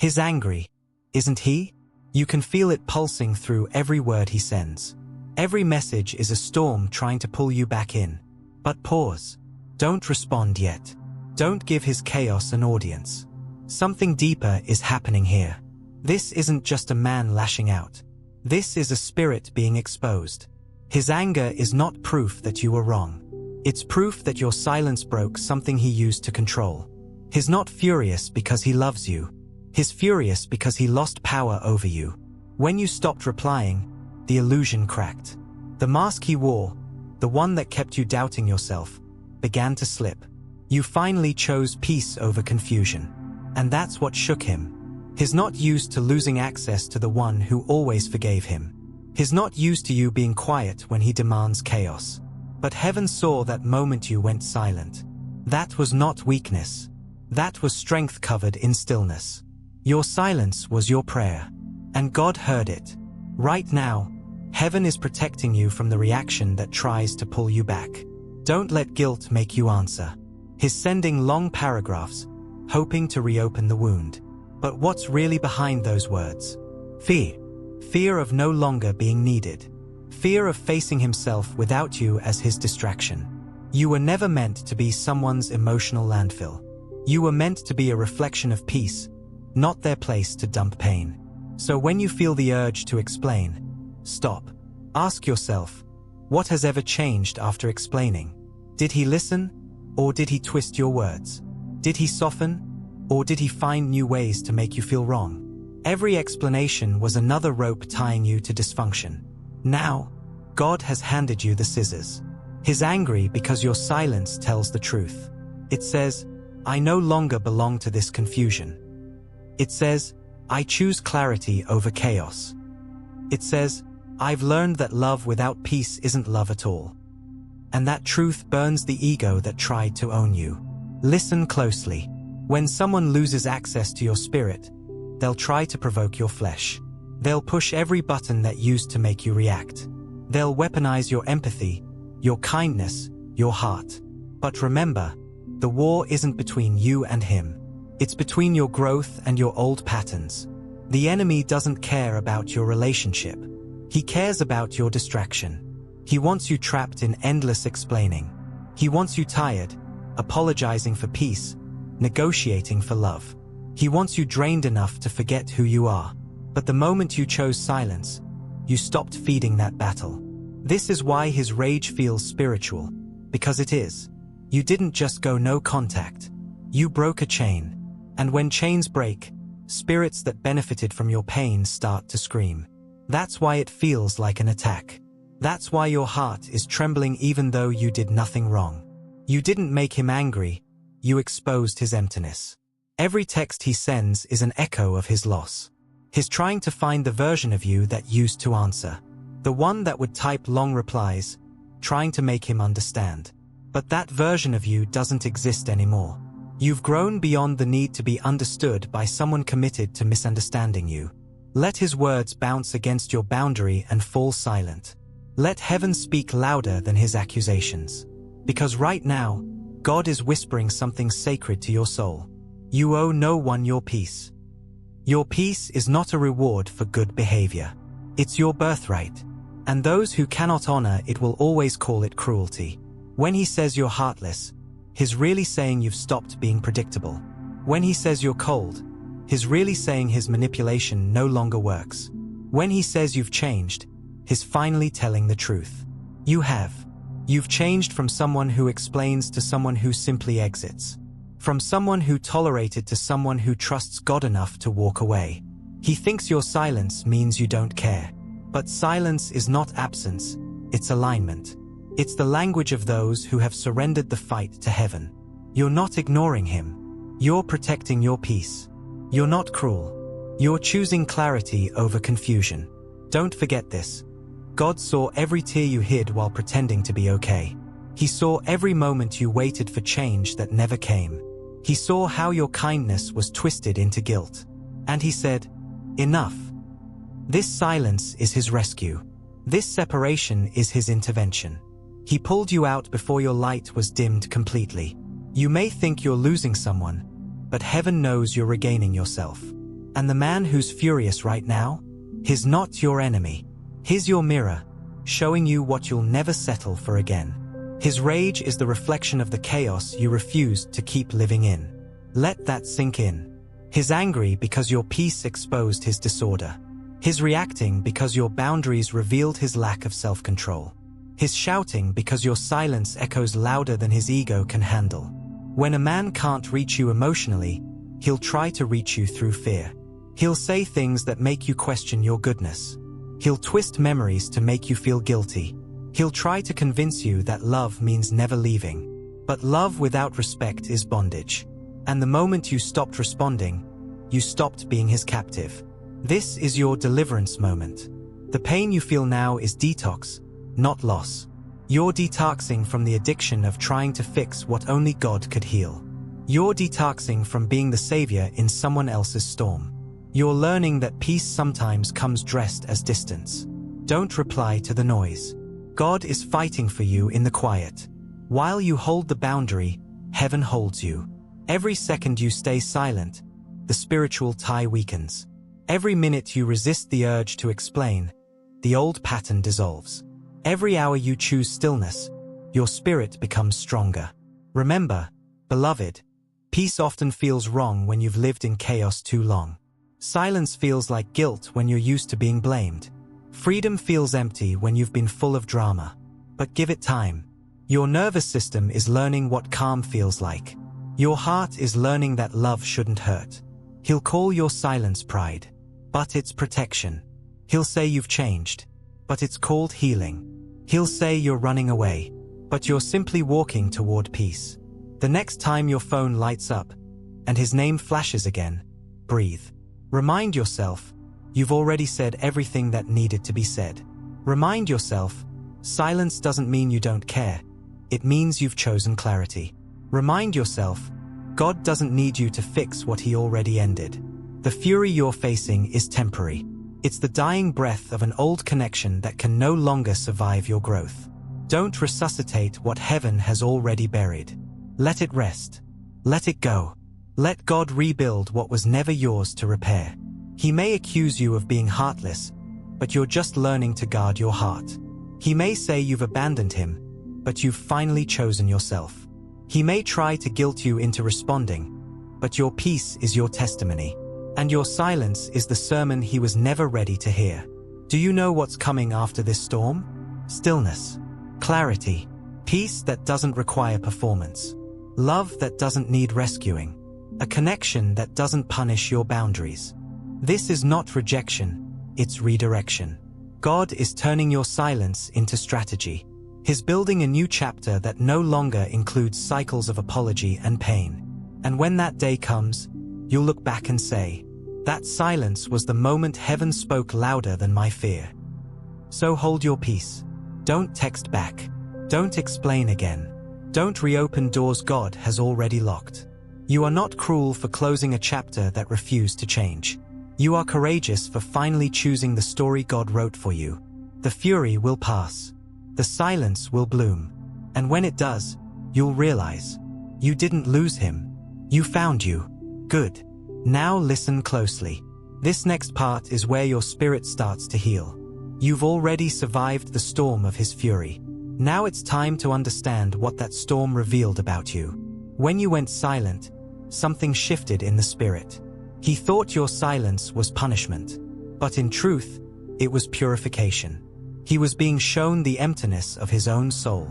He's angry, isn't he? You can feel it pulsing through every word he sends. Every message is a storm trying to pull you back in. But pause. Don't respond yet. Don't give his chaos an audience. Something deeper is happening here. This isn't just a man lashing out. This is a spirit being exposed. His anger is not proof that you were wrong. It's proof that your silence broke something he used to control. He's not furious because he loves you. He's furious because he lost power over you. When you stopped replying, the illusion cracked. The mask he wore, the one that kept you doubting yourself, began to slip. You finally chose peace over confusion. And that's what shook him. He's not used to losing access to the one who always forgave him. He's not used to you being quiet when he demands chaos. But heaven saw that moment you went silent. That was not weakness. That was strength covered in stillness. Your silence was your prayer. And God heard it. Right now, heaven is protecting you from the reaction that tries to pull you back. Don't let guilt make you answer. He's sending long paragraphs, hoping to reopen the wound. But what's really behind those words? Fear. Fear of no longer being needed. Fear of facing himself without you as his distraction. You were never meant to be someone's emotional landfill. You were meant to be a reflection of peace, not their place to dump pain. So when you feel the urge to explain, stop. Ask yourself, what has ever changed after explaining? Did he listen, or did he twist your words? Did he soften, or did he find new ways to make you feel wrong? Every explanation was another rope tying you to dysfunction. Now, God has handed you the scissors. He's angry because your silence tells the truth. It says, I no longer belong to this confusion. It says, I choose clarity over chaos. It says, I've learned that love without peace isn't love at all. And that truth burns the ego that tried to own you. Listen closely. When someone loses access to your spirit, they'll try to provoke your flesh. They'll push every button that used to make you react. They'll weaponize your empathy, your kindness, your heart. But remember, the war isn't between you and him. It's between your growth and your old patterns. The enemy doesn't care about your relationship. He cares about your distraction. He wants you trapped in endless explaining. He wants you tired, apologizing for peace, negotiating for love. He wants you drained enough to forget who you are. But the moment you chose silence, you stopped feeding that battle. This is why his rage feels spiritual, because it is. You didn't just go no contact. You broke a chain. And when chains break, spirits that benefited from your pain start to scream. That's why it feels like an attack. That's why your heart is trembling even though you did nothing wrong. You didn't make him angry, you exposed his emptiness. Every text he sends is an echo of his loss. He's trying to find the version of you that used to answer. The one that would type long replies, trying to make him understand. But that version of you doesn't exist anymore. You've grown beyond the need to be understood by someone committed to misunderstanding you. Let his words bounce against your boundary and fall silent. Let heaven speak louder than his accusations. Because right now, God is whispering something sacred to your soul. You owe no one your peace. Your peace is not a reward for good behavior. It's your birthright. And those who cannot honor it will always call it cruelty. When he says you're heartless, he's really saying you've stopped being predictable. When he says you're cold, he's really saying his manipulation no longer works. When he says you've changed, he's finally telling the truth. You have. You've changed from someone who explains to someone who simply exits. From someone who tolerated to someone who trusts God enough to walk away. He thinks your silence means you don't care. But silence is not absence, it's alignment. It's the language of those who have surrendered the fight to heaven. You're not ignoring him. You're protecting your peace. You're not cruel. You're choosing clarity over confusion. Don't forget this. God saw every tear you hid while pretending to be okay. He saw every moment you waited for change that never came. He saw how your kindness was twisted into guilt. And he said, enough. This silence is his rescue. This separation is his intervention. He pulled you out before your light was dimmed completely. You may think you're losing someone, but heaven knows you're regaining yourself. And the man who's furious right now? He's not your enemy. He's your mirror, showing you what you'll never settle for again. His rage is the reflection of the chaos you refused to keep living in. Let that sink in. He's angry because your peace exposed his disorder. He's reacting because your boundaries revealed his lack of self-control. He's shouting because your silence echoes louder than his ego can handle. When a man can't reach you emotionally, he'll try to reach you through fear. He'll say things that make you question your goodness. He'll twist memories to make you feel guilty. He'll try to convince you that love means never leaving. But love without respect is bondage. And the moment you stopped responding, you stopped being his captive. This is your deliverance moment. The pain you feel now is detox, not loss. You're detoxing from the addiction of trying to fix what only God could heal. You're detoxing from being the savior in someone else's storm. You're learning that peace sometimes comes dressed as distance. Don't reply to the noise. God is fighting for you in the quiet. While you hold the boundary, heaven holds you. Every second you stay silent, the spiritual tie weakens. Every minute you resist the urge to explain, the old pattern dissolves. Every hour you choose stillness, your spirit becomes stronger. Remember, beloved, peace often feels wrong when you've lived in chaos too long. Silence feels like guilt when you're used to being blamed. Freedom feels empty when you've been full of drama. But give it time. Your nervous system is learning what calm feels like. Your heart is learning that love shouldn't hurt. He'll call your silence pride, but it's protection. He'll say you've changed, but it's called healing. He'll say you're running away, but you're simply walking toward peace. The next time your phone lights up, and his name flashes again, breathe. Remind yourself, you've already said everything that needed to be said. Remind yourself, silence doesn't mean you don't care. It means you've chosen clarity. Remind yourself, God doesn't need you to fix what he already ended. The fury you're facing is temporary. It's the dying breath of an old connection that can no longer survive your growth. Don't resuscitate what heaven has already buried. Let it rest. Let it go. Let God rebuild what was never yours to repair. He may accuse you of being heartless, but you're just learning to guard your heart. He may say you've abandoned him, but you've finally chosen yourself. He may try to guilt you into responding, but your peace is your testimony, and your silence is the sermon he was never ready to hear. Do you know what's coming after this storm? Stillness, clarity, peace that doesn't require performance, love that doesn't need rescuing, a connection that doesn't punish your boundaries. This is not rejection, it's redirection. God is turning your silence into strategy. He's building a new chapter that no longer includes cycles of apology and pain. And when that day comes, you'll look back and say, that silence was the moment heaven spoke louder than my fear. So hold your peace. Don't text back. Don't explain again. Don't reopen doors God has already locked. You are not cruel for closing a chapter that refused to change. You are courageous for finally choosing the story God wrote for you. The fury will pass. The silence will bloom. And when it does, you'll realize you didn't lose him. You found you. Good. Now listen closely. This next part is where your spirit starts to heal. You've already survived the storm of his fury. Now it's time to understand what that storm revealed about you. When you went silent, something shifted in the spirit. He thought your silence was punishment, but in truth, it was purification. He was being shown the emptiness of his own soul,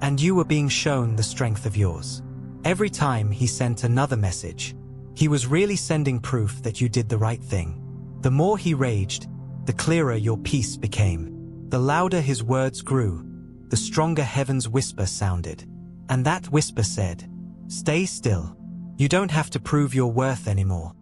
and you were being shown the strength of yours. Every time he sent another message, he was really sending proof that you did the right thing. The more he raged, the clearer your peace became. The louder his words grew, the stronger heaven's whisper sounded. And that whisper said, stay still. You don't have to prove your worth anymore.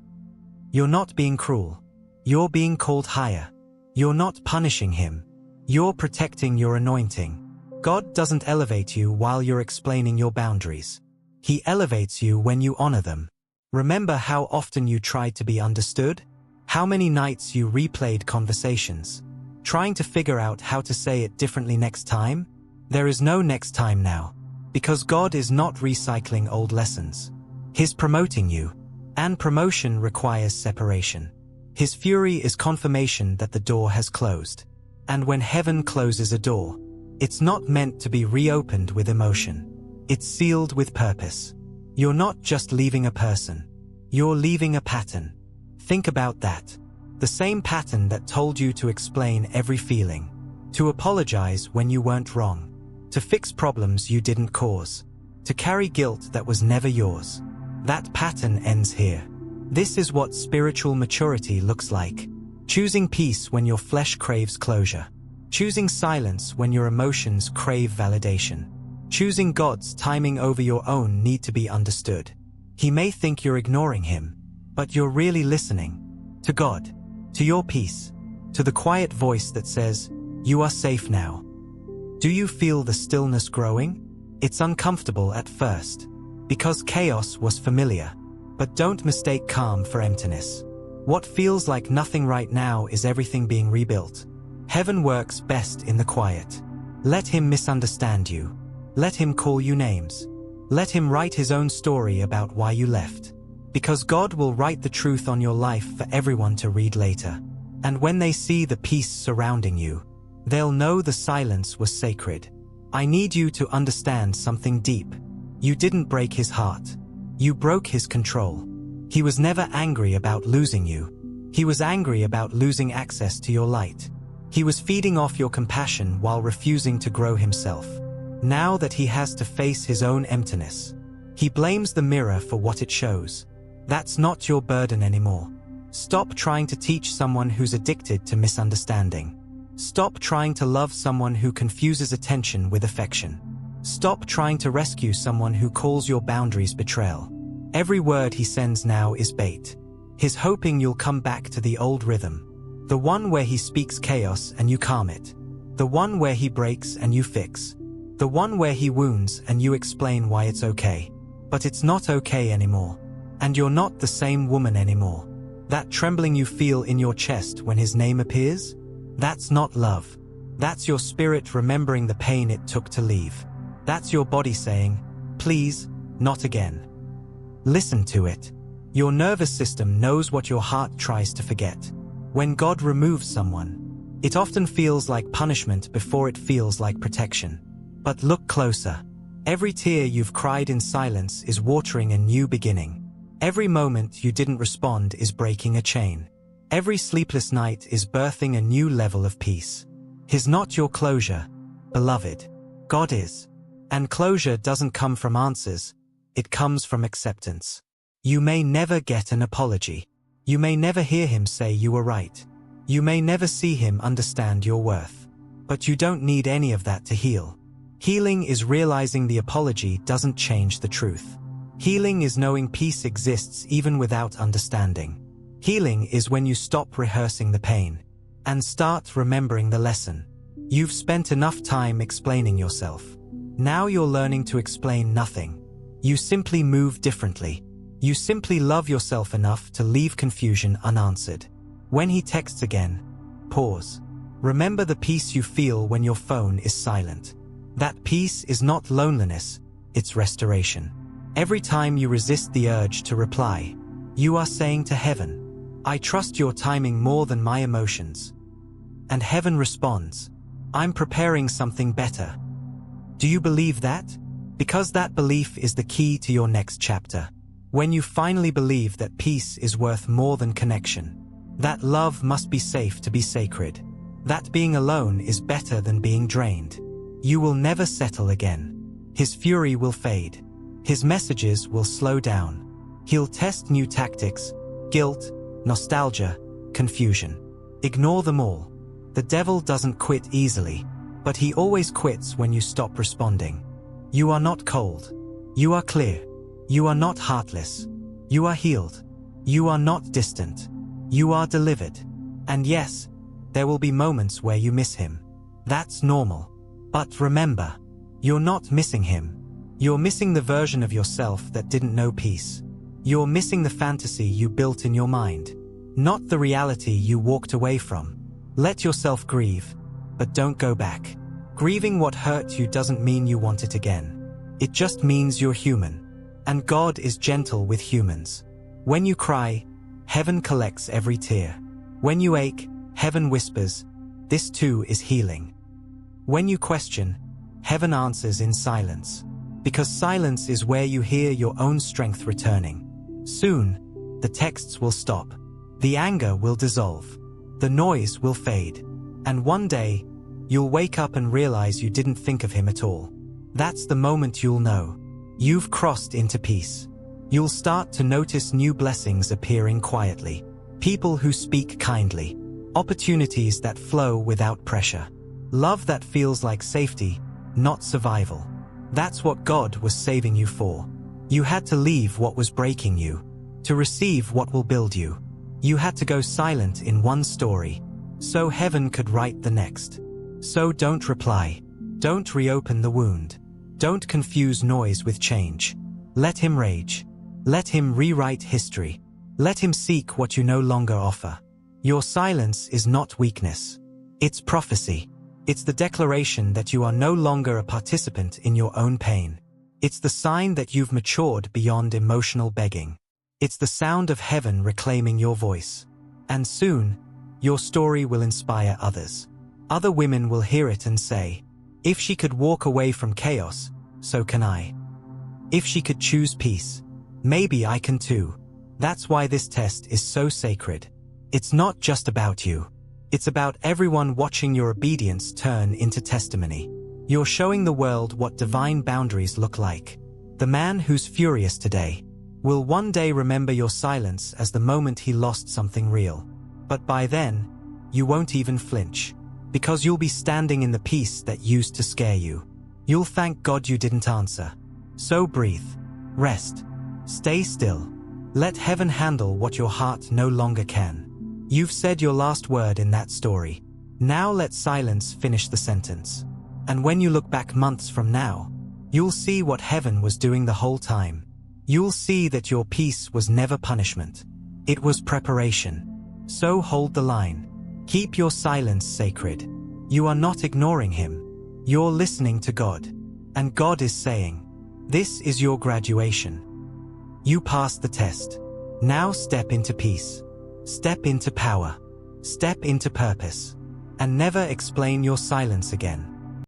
You're not being cruel. You're being called higher. You're not punishing him. You're protecting your anointing. God doesn't elevate you while you're explaining your boundaries. He elevates you when you honor them. Remember how often you tried to be understood? How many nights you replayed conversations, trying to figure out how to say it differently next time? There is no next time now, because God is not recycling old lessons. He's promoting you, and promotion requires separation. His fury is confirmation that the door has closed. And when heaven closes a door, it's not meant to be reopened with emotion. It's sealed with purpose. You're not just leaving a person. You're leaving a pattern. Think about that. The same pattern that told you to explain every feeling, to apologize when you weren't wrong, to fix problems you didn't cause, to carry guilt that was never yours. That pattern ends here. This is what spiritual maturity looks like. Choosing peace when your flesh craves closure. Choosing silence when your emotions crave validation. Choosing God's timing over your own need to be understood. He may think you're ignoring him, but you're really listening. To God. To your peace. To the quiet voice that says, "You are safe now." Do you feel the stillness growing? It's uncomfortable at first, because chaos was familiar. But don't mistake calm for emptiness. What feels like nothing right now is everything being rebuilt. Heaven works best in the quiet. Let him misunderstand you. Let him call you names. Let him write his own story about why you left. Because God will write the truth on your life for everyone to read later. And when they see the peace surrounding you, they'll know the silence was sacred. I need you to understand something deep. You didn't break his heart. You broke his control. He was never angry about losing you. He was angry about losing access to your light. He was feeding off your compassion while refusing to grow himself. Now that he has to face his own emptiness, he blames the mirror for what it shows. That's not your burden anymore. Stop trying to teach someone who's addicted to misunderstanding. Stop trying to love someone who confuses attention with affection. Stop trying to rescue someone who calls your boundaries betrayal. Every word he sends now is bait. He's hoping you'll come back to the old rhythm. The one where he speaks chaos and you calm it. The one where he breaks and you fix. The one where he wounds and you explain why it's okay. But it's not okay anymore. And you're not the same woman anymore. That trembling you feel in your chest when his name appears? That's not love. That's your spirit remembering the pain it took to leave. That's your body saying, "Please, not again." Listen to it. Your nervous system knows what your heart tries to forget. When God removes someone, it often feels like punishment before it feels like protection. But look closer. Every tear you've cried in silence is watering a new beginning. Every moment you didn't respond is breaking a chain. Every sleepless night is birthing a new level of peace. He's not your closure, beloved. God is. And closure doesn't come from answers. It comes from acceptance. You may never get an apology. You may never hear him say you were right. You may never see him understand your worth. But you don't need any of that to heal. Healing is realizing the apology doesn't change the truth. Healing is knowing peace exists even without understanding. Healing is when you stop rehearsing the pain and start remembering the lesson. You've spent enough time explaining yourself. Now you're learning to explain nothing. You simply move differently. You simply love yourself enough to leave confusion unanswered. When he texts again, pause. Remember the peace you feel when your phone is silent. That peace is not loneliness, it's restoration. Every time you resist the urge to reply, you are saying to heaven, "I trust your timing more than my emotions." And heaven responds, "I'm preparing something better." Do you believe that? Because that belief is the key to your next chapter. When you finally believe that peace is worth more than connection, that love must be safe to be sacred, that being alone is better than being drained, you will never settle again. His fury will fade. His messages will slow down. He'll test new tactics, guilt, nostalgia, confusion. Ignore them all. The devil doesn't quit easily, but he always quits when you stop responding. You are not cold. You are clear. You are not heartless. You are healed. You are not distant. You are delivered. And yes, there will be moments where you miss him. That's normal. But remember, you're not missing him. You're missing the version of yourself that didn't know peace. You're missing the fantasy you built in your mind, not the reality you walked away from. Let yourself grieve, but don't go back. Grieving what hurt you doesn't mean you want it again. It just means you're human. And God is gentle with humans. When you cry, heaven collects every tear. When you ache, heaven whispers, "This too is healing." When you question, heaven answers in silence. Because silence is where you hear your own strength returning. Soon, the texts will stop. The anger will dissolve. The noise will fade. And one day, you'll wake up and realize you didn't think of him at all. That's the moment you'll know. You've crossed into peace. You'll start to notice new blessings appearing quietly. People who speak kindly. Opportunities that flow without pressure. Love that feels like safety, not survival. That's what God was saving you for. You had to leave what was breaking you, to receive what will build you. You had to go silent in one story, so heaven could write the next. So don't reply. Don't reopen the wound. Don't confuse noise with change. Let him rage. Let him rewrite history. Let him seek what you no longer offer. Your silence is not weakness. It's prophecy. It's the declaration that you are no longer a participant in your own pain. It's the sign that you've matured beyond emotional begging. It's the sound of heaven reclaiming your voice. And soon, your story will inspire others. Other women will hear it and say, "If she could walk away from chaos, so can I. If she could choose peace, maybe I can too." That's why this test is so sacred. It's not just about you. It's about everyone watching your obedience turn into testimony. You're showing the world what divine boundaries look like. The man who's furious today will one day remember your silence as the moment he lost something real. But by then, you won't even flinch, because you'll be standing in the peace that used to scare you. You'll thank God you didn't answer. So breathe, rest, stay still. Let heaven handle what your heart no longer can. You've said your last word in that story. Now let silence finish the sentence. And when you look back months from now, you'll see what heaven was doing the whole time. You'll see that your peace was never punishment. It was preparation. So hold the line. Keep your silence sacred. You are not ignoring him. You're listening to God. And God is saying, "This is your graduation. You passed the test. Now step into peace. Step into power. Step into purpose. And never explain your silence again."